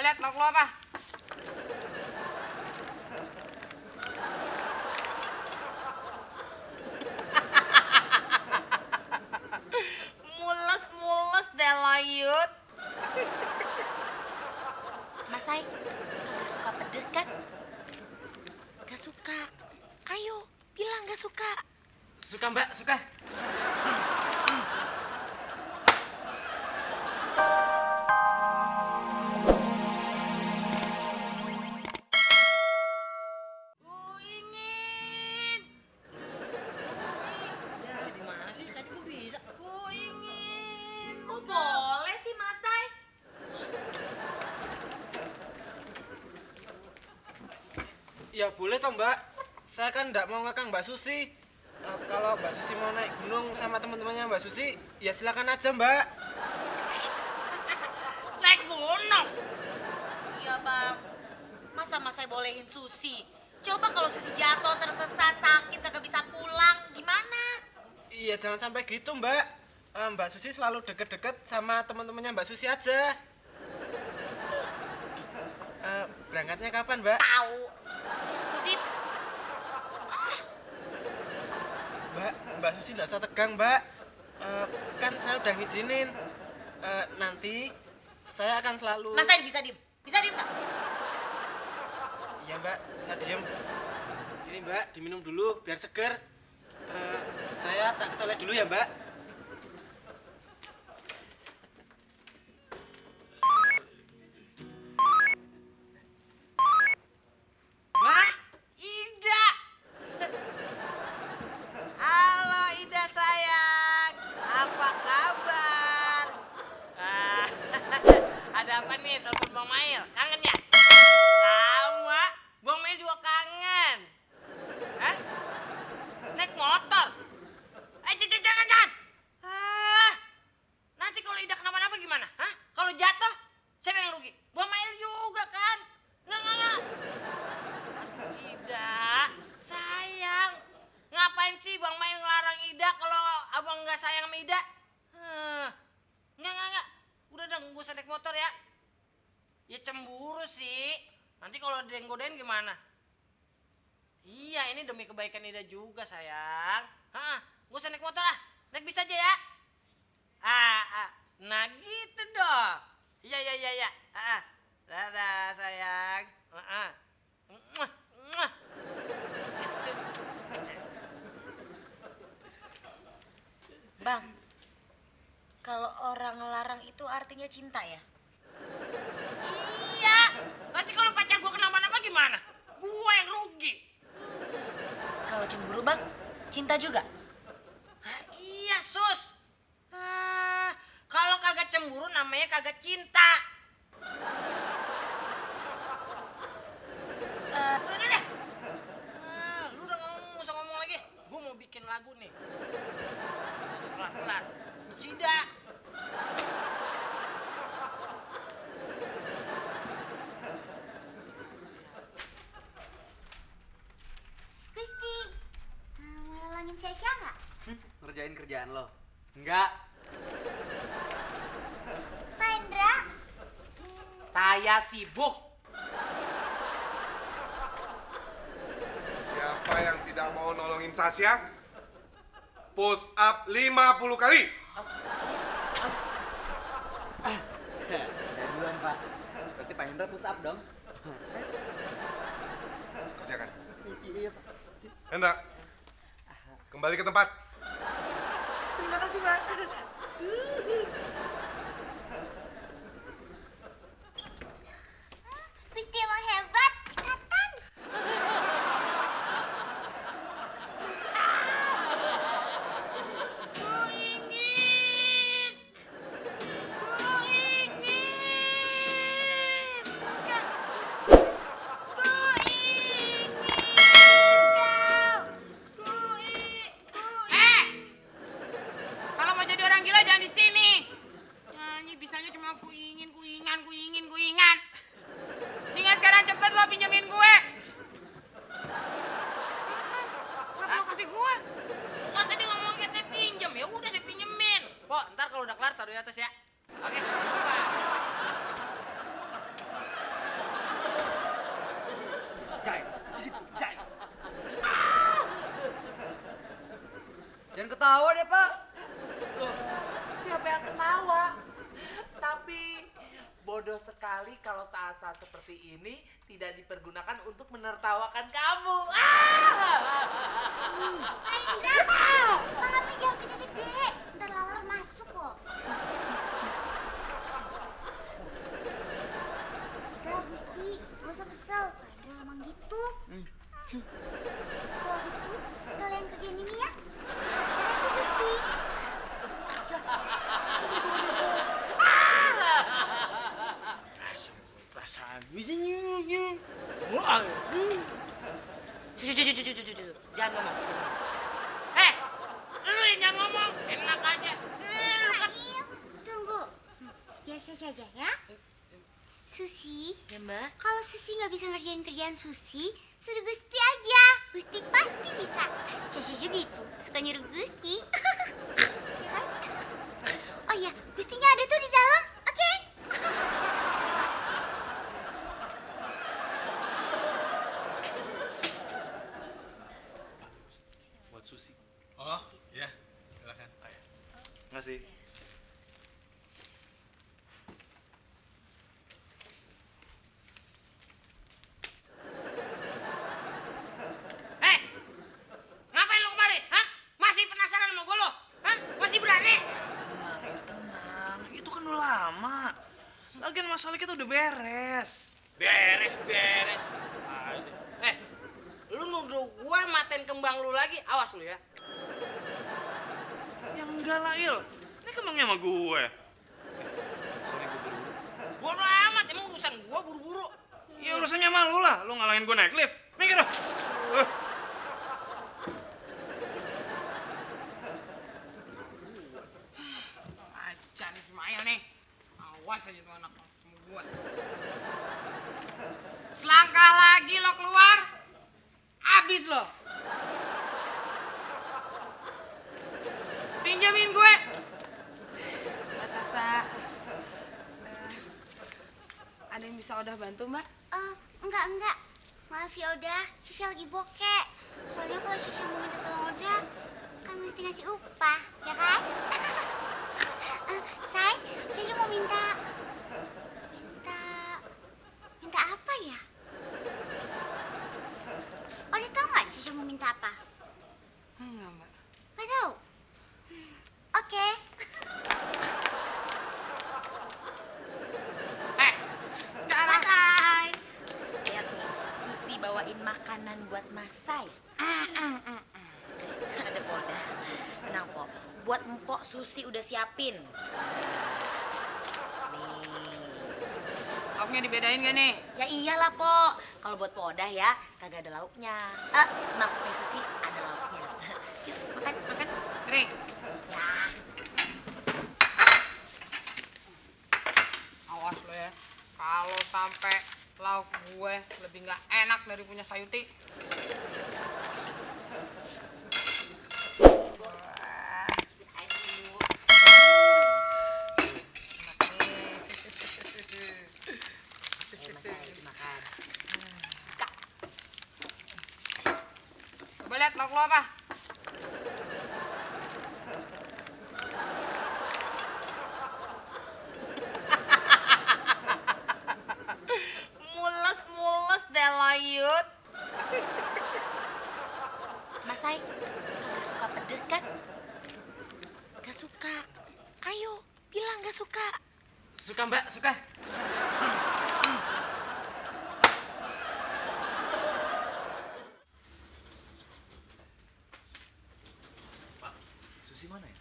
lihat lauk lo apa? Mules deh Layut. Mas Sai, kagak suka pedes kan? Gak suka. Ayo, bilang gak suka. Suka Mbak, suka. Kok boleh sih Mas Sai? Ya boleh toh Mbak. Saya kan nggak mau ngekang Mbak Susi. Kalau Mbak Susi mau naik gunung sama teman-temannya Mbak Susi, ya silakan aja Mbak. Naik gunung? Iya Bang. Masa Mas Sai bolehin Susi? Coba kalau Susi jatuh, tersesat, sakit, kagak bisa pulang, gimana? Iya jangan sampai gitu Mbak. Mbak Susi selalu deket-deket sama teman-temannya Mbak Susi aja. Berangkatnya kapan Mbak? Tahu. Susi, Mbak Susi nggak usah tegang Mbak. Kan saya udah ngizinin. Nanti saya akan selalu. Mas Sai bisa diem? Bisa diem nggak? Iya Mbak, saya diem. Ini Mbak, diminum dulu biar seger. Saya tak ke toilet dulu ya Mbak. Wah, Ida. Halo Ida sayang, apa kabar? Ada apa nih, telepon Bang Mail? Kangen ya? Sama, Bang Mail juga kangen. Hah? Naik motor? Jangan. Nanti kalau Ida kenapa-napa gimana? Hah? Kalau jatuh, siapa yang rugi? Bang Mail juga kan? Enggak. Ida, sayang. Ngapain sih Bang Mail ngelarang Ida kalau abang nggak sayang sama Ida? Enggak. Udah dong, gue usah naik motor ya. Ya cemburu sih. Nanti kalau ada yang godain gimana? Iya, ini demi kebaikan Ida juga sayang. Gue usah naik motor ah. Naik bis aja ya. Nah gitu dong. Iya. Dadah sayang. Muah. Bang, kalau orang ngelarang itu artinya cinta ya? Iya. Nanti kalau pacar gue kenapa-napa gimana? Gue yang rugi. Kalau cemburu bang, cinta juga? Iya sus. Kalau kagak cemburu namanya kagak cinta. Udah deh. Lu udah nggak usah ngomong lagi. Gue mau bikin lagu nih. Pelan-pelan. Cida. Gusti, mau nolongin Sasha nggak? Ngerjain kerjaan lo? Enggak. Pak Indra, Saya sibuk. Siapa yang tidak mau nolongin Sasha? Push up 50 kali. Saya duluan, Pak. Berarti Pak Hendra push up dong. Kerjakan. Iya, Pak. Hendra, kembali ke tempat. Terima kasih, Pak. Gusti emang hebat, cekatan. Kalau mau jadi orang gila jangan di sini. Nyanyi bisanya cuma ku ingin. Mendingan sekarang cepet lo pinjemin gue. Kenapa lo kasih gue? Bukan tadi ngomongnya saya pinjem, ya udah saya pinjemin. Ntar kalau udah kelar taruh di atas ya. Oke, lupa. ketawa deh, Pak. Siapa yang ketawa? Tapi bodoh sekali kalau saat-saat seperti ini tidak dipergunakan untuk menertawakan kamu. Pak Indra, tangannya jangan gede-gede. Ntar lalar masuk loh. Udah, Gusti, gak usah kesel. Pak Indra emang gitu. Kalau gitu, sekalian kerjain ini ya. Makasih, Gusti. Perasaan bisa nyu. Wah. Jangan ngomong. Lu yang jangan ngomong. Enak aja. Lu kan Mail, tunggu. Biar saya saja ya. Susi, Ya mbak. kalau Susi nggak bisa ngerjain kerjaan Susi, suruh Gusti aja. Gusti pasti bisa. Caca juga itu, suka nyuruh Gusti. Ya kan? Oh iya, Gustinya ada tuh di dalam. Oke? Buat Susi. Oh, ya. Silakan. Ayo. Ngasih. ngapain lu kemari? Hah? Masih penasaran sama gue lo? Hah? Masih berani? Tenang. Itu kan udah lama. Lagian masalah kita udah beres. Beres. Lu nuduh gue matain kembang lu lagi, awas lu ya. Ya enggak lah, Il. Ini kembangnya sama gue. Sorry, gue buru-buru. Bodo amat, emang urusan gue buru-buru. Ya urusannya sama lu lah. Lu ngalangin gue naik lift. Mikir dah. Aja nih si Mail nih. Awas aja tuh anak sama gue. Selangkah lagi lo keluar, habis lo. Pinjamin gue. Mbak Sasa. Ada yang bisa udah bantu, Mbak? Enggak. Maaf ya udah, Shisha lagi bokek. Soalnya kalau Shisha mau minta tolong udah, kan mesti ngasih upah, ya kan? Saya mau minta apa ya? Udah tau nggak Shisha mau minta apa? Enggak, Mbak. Nggak tahu. Oke. Sekarang. Masai. Lihat nih, Susi bawain makanan buat Masai. Ada Poda. Tenang, Po. Buat Empok Susi udah siapin. Nih. Lauknya dibedain gak nih? Ya iyalah, Po. Kalau buat Poda ya, kagak ada lauknya. Maksudnya Susi ada lauknya. Yuk, makan. Nih. Ya. Awas lo ya. Kalau sampai lauk gue lebih nggak enak dari punya Sayuti. Masai, makan. Coba lihat lauk lo apa? Mules deh layut. Masai, kagak suka pedes kan? Gak suka. Ayo, bilang gak suka. Suka, Mbak, suka. Susi mana ya?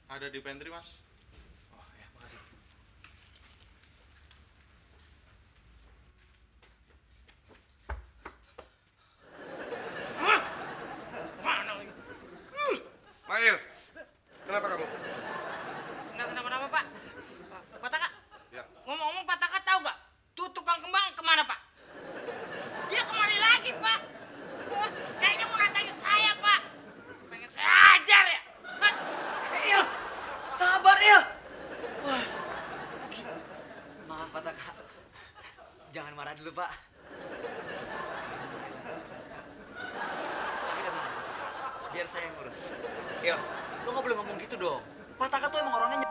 Ada di pantry, Mas. Oh ya, makasih. Mana lagi? Mail, kenapa kamu? Nggak kenapa-napa, Pak. Pak Taka, Ya. ngomong-ngomong Pak Taka tahu nggak? Tuh tukang kembang kemana, Pak? Dia kemari lagi, Pak. Wah, kayaknya mau nantangin saya, Pak. Pengen saya ajar ya? Hah? Il, sabar Il. Wah, oke. Maaf Pak Taka. Jangan marah dulu Pak. Kayaknya mulai lagi stres Pak. Tapi tenang Pak Taka, biar saya yang ngurus. Il, Lo nggak boleh ngomong gitu dong. Pak Taka tuh emang orangnya